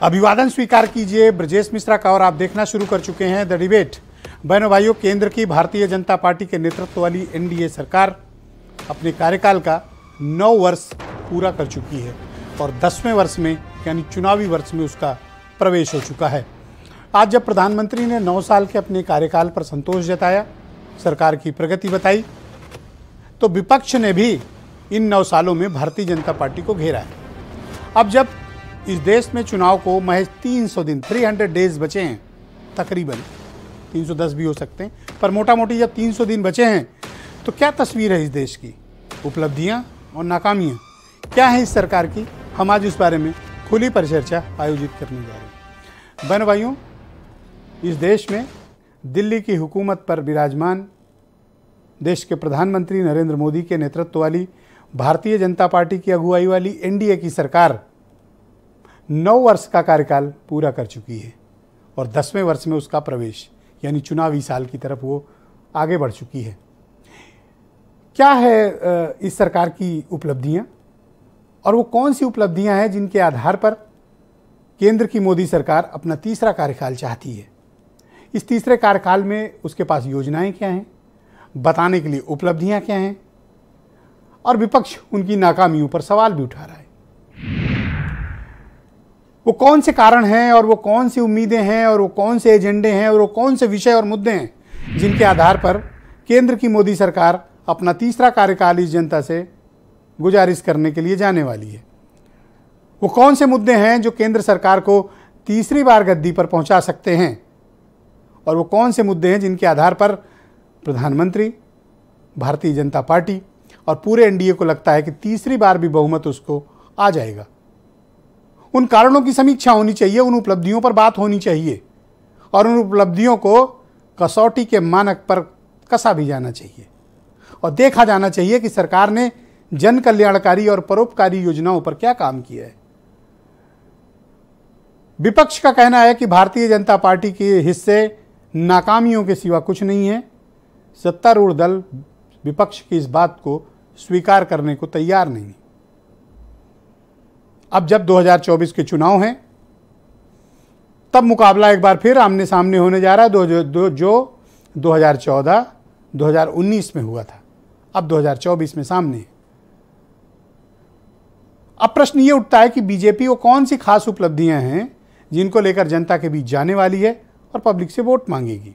अभिवादन स्वीकार कीजिए ब्रजेश मिश्रा का और आप देखना शुरू कर चुके हैं द डिबेट। बहनों भाइयों, केंद्र की भारतीय जनता पार्टी के नेतृत्व वाली एनडीए सरकार अपने कार्यकाल का 9 वर्ष पूरा कर चुकी है और 10वें वर्ष में यानी चुनावी वर्ष में उसका प्रवेश हो चुका है। आज जब प्रधानमंत्री ने 9 साल के अपने कार्यकाल पर संतोष जताया, सरकार की प्रगति बताई, तो विपक्ष ने भी इन 9 सालों में भारतीय जनता पार्टी को घेरा है। अब जब इस देश में चुनाव को महज 300 दिन 300 डेज बचे हैं, तकरीबन 310 भी हो सकते हैं, पर मोटा मोटी जब 300 दिन बचे हैं तो क्या तस्वीर है इस देश की, उपलब्धियां और नाकामियां क्या है इस सरकार की, हम आज उस बारे में खुली परिचर्चा आयोजित करने जा रहे हैं। बहनों भाइयों, इस देश में दिल्ली की हुकूमत पर विराजमान देश के प्रधानमंत्री नरेंद्र मोदी के नेतृत्व वाली भारतीय जनता पार्टी की अगुवाई वाली एनडीए की सरकार 9 वर्ष का कार्यकाल पूरा कर चुकी है और 10वें वर्ष में उसका प्रवेश यानी चुनावी साल की तरफ वो आगे बढ़ चुकी है। क्या है इस सरकार की उपलब्धियां और वो कौन सी उपलब्धियां हैं जिनके आधार पर केंद्र की मोदी सरकार अपना तीसरा कार्यकाल चाहती है। इस तीसरे कार्यकाल में उसके पास योजनाएं क्या हैं, बताने के लिए उपलब्धियां क्या हैं, और विपक्ष उनकी नाकामियों पर सवाल भी उठा रहा है। वो कौन से कारण हैं और वो कौन सी उम्मीदें हैं और वो कौन से एजेंडे हैं और वो कौन से विषय और मुद्दे हैं जिनके आधार पर केंद्र की मोदी सरकार अपना तीसरा कार्यकाल इस जनता से गुजारिश करने के लिए जाने वाली है। वो कौन से मुद्दे हैं जो केंद्र सरकार को तीसरी बार गद्दी पर पहुंचा सकते हैं और वो कौन से मुद्दे हैं जिनके आधार पर प्रधानमंत्री, भारतीय जनता पार्टी और पूरे एनडीए को लगता है कि तीसरी बार भी बहुमत उसको आ जाएगा। उन कारणों की समीक्षा होनी चाहिए, उन उपलब्धियों पर बात होनी चाहिए और उन उपलब्धियों को कसौटी के मानक पर कसा भी जाना चाहिए और देखा जाना चाहिए कि सरकार ने जन कल्याणकारी और परोपकारी योजनाओं पर क्या काम किया है। विपक्ष का कहना है कि भारतीय जनता पार्टी के हिस्से नाकामियों के सिवा कुछ नहीं है। सत्तारूढ़ दल विपक्ष की इस बात को स्वीकार करने को तैयार नहीं। अब जब 2024 के चुनाव हैं, तब मुकाबला एक बार फिर आमने सामने होने जा रहा है। जो 2014, 2019 में हुआ था, अब 2024 में सामने है। अब प्रश्न ये उठता है कि बीजेपी को कौन सी खास उपलब्धियां हैं जिनको लेकर जनता के बीच जाने वाली है और पब्लिक से वोट मांगेगी,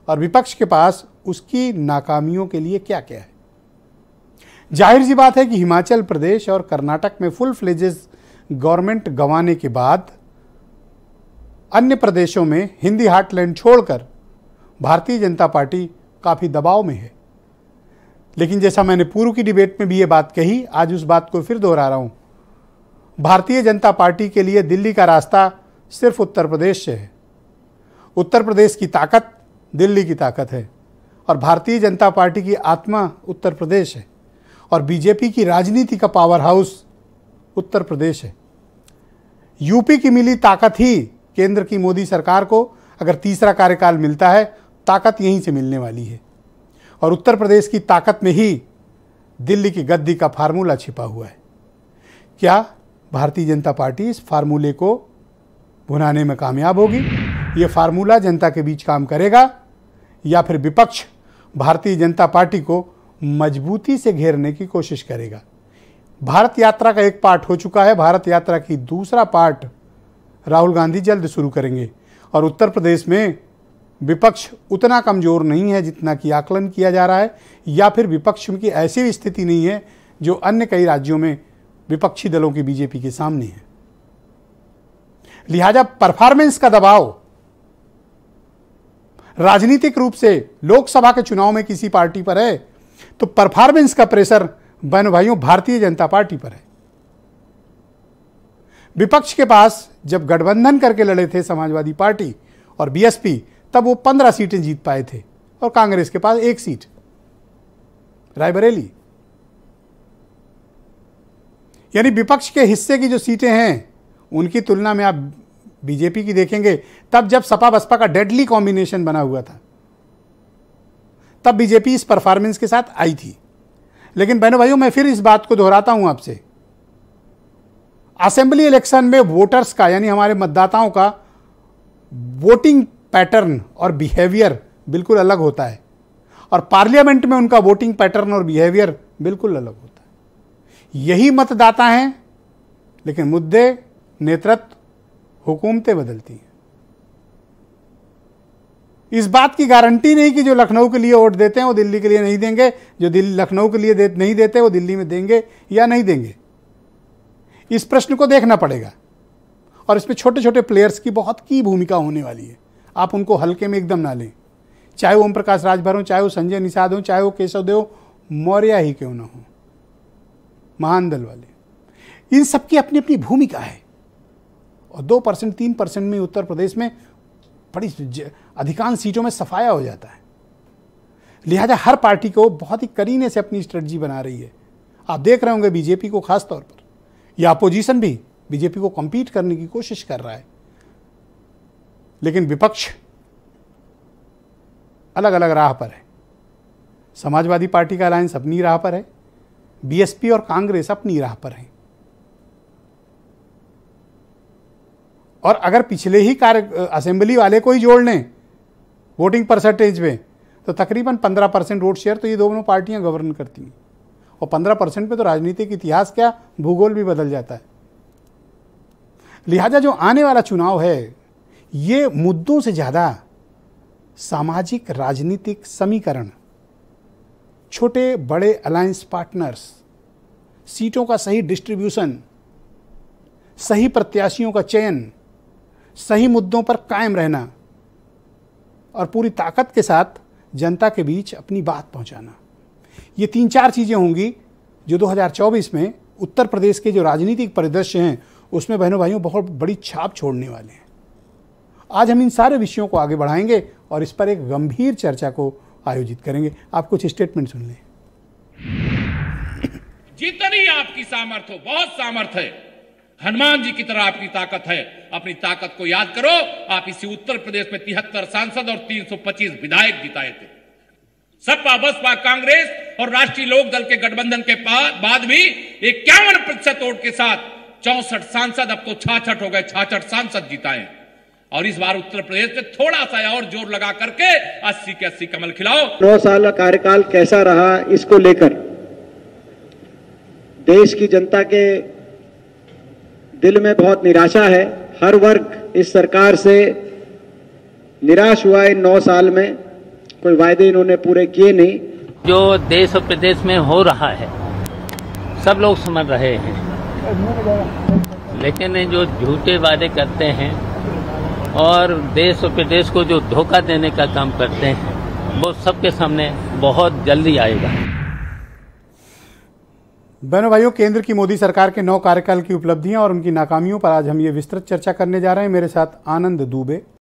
और विपक्ष के पास उसकी नाकामियों के लिए क्या क्या है। जाहिर सी बात है कि हिमाचल प्रदेश और कर्नाटक में फुल फ्लेजेज गवर्नमेंट गंवाने के बाद अन्य प्रदेशों में हिंदी हार्टलैंड छोड़कर भारतीय जनता पार्टी काफ़ी दबाव में है। लेकिन जैसा मैंने पूर्व की डिबेट में भी ये बात कही, आज उस बात को फिर दोहरा रहा हूँ। भारतीय जनता पार्टी के लिए दिल्ली का रास्ता सिर्फ उत्तर प्रदेश से है। उत्तर प्रदेश की ताकत दिल्ली की ताकत है और भारतीय जनता पार्टी की आत्मा उत्तर प्रदेश है और बीजेपी की राजनीति का पावर हाउस उत्तर प्रदेश है। यूपी की मिली ताकत ही केंद्र की मोदी सरकार को अगर तीसरा कार्यकाल मिलता है, ताकत यहीं से मिलने वाली है और उत्तर प्रदेश की ताकत में ही दिल्ली की गद्दी का फार्मूला छिपा हुआ है। क्या भारतीय जनता पार्टी इस फार्मूले को भुनाने में कामयाब होगी? ये फार्मूला जनता के बीच काम करेगा या फिर विपक्ष भारतीय जनता पार्टी को मजबूती से घेरने की कोशिश करेगा? भारत यात्रा का एक पार्ट हो चुका है, भारत यात्रा की दूसरा पार्ट राहुल गांधी जल्द शुरू करेंगे और उत्तर प्रदेश में विपक्ष उतना कमजोर नहीं है जितना कि आकलन किया जा रहा है, या फिर विपक्ष की ऐसी स्थिति नहीं है जो अन्य कई राज्यों में विपक्षी दलों की बीजेपी के सामने है। लिहाजा परफॉर्मेंस का दबाव राजनीतिक रूप से लोकसभा के चुनाव में किसी पार्टी पर है तो परफॉर्मेंस का प्रेशर बहनों भाइयों भारतीय जनता पार्टी पर है। विपक्ष के पास जब गठबंधन करके लड़े थे समाजवादी पार्टी और बीएसपी, तब वो 15 सीटें जीत पाए थे और कांग्रेस के पास 1 सीट, रायबरेली। यानी विपक्ष के हिस्से की जो सीटें हैं उनकी तुलना में आप बीजेपी की देखेंगे, तब जब सपा बसपा का डेडली कॉम्बिनेशन बना हुआ था, तब बीजेपी इस परफॉर्मेंस के साथ आई थी। लेकिन बहनों भाइयों, मैं फिर इस बात को दोहराता हूं आपसे, असेंबली इलेक्शन में वोटर्स का यानी हमारे मतदाताओं का वोटिंग पैटर्न और बिहेवियर बिल्कुल अलग होता है, और पार्लियामेंट में उनका वोटिंग पैटर्न और बिहेवियर बिल्कुल अलग होता है। यही मतदाता हैं, लेकिन मुद्दे, नेतृत्व, हुकूमतें बदलती हैं। इस बात की गारंटी नहीं कि जो लखनऊ के लिए वोट देते हैं वो दिल्ली के लिए नहीं देंगे, जो लखनऊ के लिए नहीं देते वो दिल्ली में देंगे या नहीं देंगे। इस प्रश्न को देखना पड़ेगा, और इसमें छोटे छोटे प्लेयर्स की बहुत की भूमिका होने वाली है। आप उनको हल्के में एकदम ना लें, चाहे वो ओम प्रकाश राजभर हो, चाहे वो संजय निषाद हो, चाहे वो केशवदेव मौर्य ही क्यों ना हो, महान दल वाले, इन सबकी अपनी अपनी भूमिका है। और 2% 3% में उत्तर प्रदेश में बड़ी अधिकांश सीटों में सफाया हो जाता है। लिहाजा हर पार्टी को बहुत ही करीने से अपनी स्ट्रेटजी बना रही है। आप देख रहे होंगे बीजेपी को खास तौर पर, या अपोजिशन भी बीजेपी को कम्पीट करने की कोशिश कर रहा है, लेकिन विपक्ष अलग अलग राह पर है। समाजवादी पार्टी का अलायंस अपनी राह पर है, बीएसपी और कांग्रेस अपनी राह पर है। और अगर पिछले ही असेंबली वाले को ही जोड़ लें वोटिंग परसेंटेज में, तो तकरीबन 15% वोट शेयर तो ये दोनों पार्टियां गवर्न करती हैं, और 15% पे तो राजनीतिक इतिहास क्या, भूगोल भी बदल जाता है। लिहाजा जो आने वाला चुनाव है, ये मुद्दों से ज़्यादा सामाजिक राजनीतिक समीकरण, छोटे बड़े अलायंस पार्टनर्स, सीटों का सही डिस्ट्रीब्यूशन, सही प्रत्याशियों का चयन, सही मुद्दों पर कायम रहना और पूरी ताकत के साथ जनता के बीच अपनी बात पहुंचाना, ये 3-4 चीज़ें होंगी जो 2024 में उत्तर प्रदेश के जो राजनीतिक परिदृश्य हैं उसमें बहनों भाइयों बहुत बड़ी छाप छोड़ने वाले हैं। आज हम इन सारे विषयों को आगे बढ़ाएंगे और इस पर एक गंभीर चर्चा को आयोजित करेंगे। आप कुछ स्टेटमेंट सुन लें। जितनी आपकी सामर्थ्य हो, बहुत सामर्थ्य है, हनुमान जी की तरह आपकी ताकत है। अपनी ताकत को याद करो। आप इसी उत्तर प्रदेश में 73 सांसद और 325 विधायक जिताए थे। सपा, बसपा, कांग्रेस और राष्ट्रीय लोकदल के गठबंधन के बाद भी 51% वोट के साथ 64 सांसद, अब तो 66 हो गए, 66 सांसद जिताए। और इस बार उत्तर प्रदेश में थोड़ा सा और जोर लगा करके 80 के 80 कमल खिलाओ। 9 साल का कार्यकाल कैसा रहा, इसको लेकर देश की जनता के दिल में बहुत निराशा है। हर वर्ग इस सरकार से निराश हुआ है। 9 साल में कोई वायदे इन्होंने पूरे किए नहीं। जो देश और प्रदेश में हो रहा है सब लोग समझ रहे हैं, लेकिन जो झूठे वादे करते हैं और देश और प्रदेश को जो धोखा देने का काम करते हैं वो सबके सामने बहुत जल्दी आएगा। बहनों भाइयों, केंद्र की मोदी सरकार के 9 कार्यकाल की उपलब्धियां और उनकी नाकामियों पर आज हम ये विस्तृत चर्चा करने जा रहे हैं। मेरे साथ आनंद दुबे,